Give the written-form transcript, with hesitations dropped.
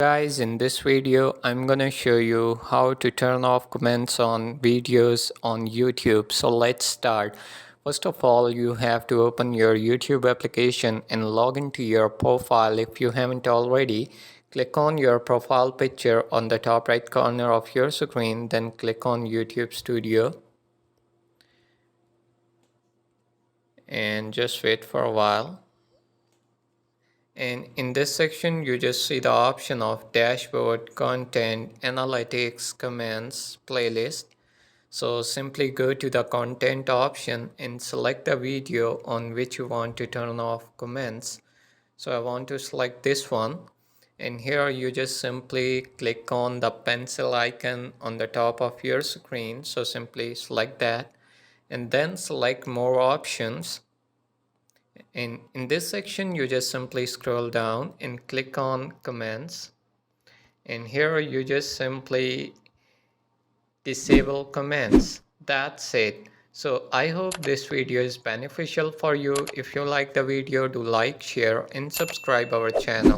Guys, in this video, I'm gonna show you how to turn off comments on videos on YouTube. So let's start. First of all, you have to open your YouTube application and log into your profile if you haven't already. Click on your profile picture on the top right corner of your screen, then click on YouTube Studio and just wait for a while. And in this section, you just see the option of dashboard, content, analytics, comments, playlist. So simply go to the content option and select the video on which you want to turn off comments. So I want to select this one. And here you just simply click on the pencil icon on the top of your screen. So simply select that and then select more options. And in this section, you just simply scroll down and click on comments. And here you just simply disable comments. That's it. So I hope this video is beneficial for you. If you like the video, do like, share and subscribe our channel.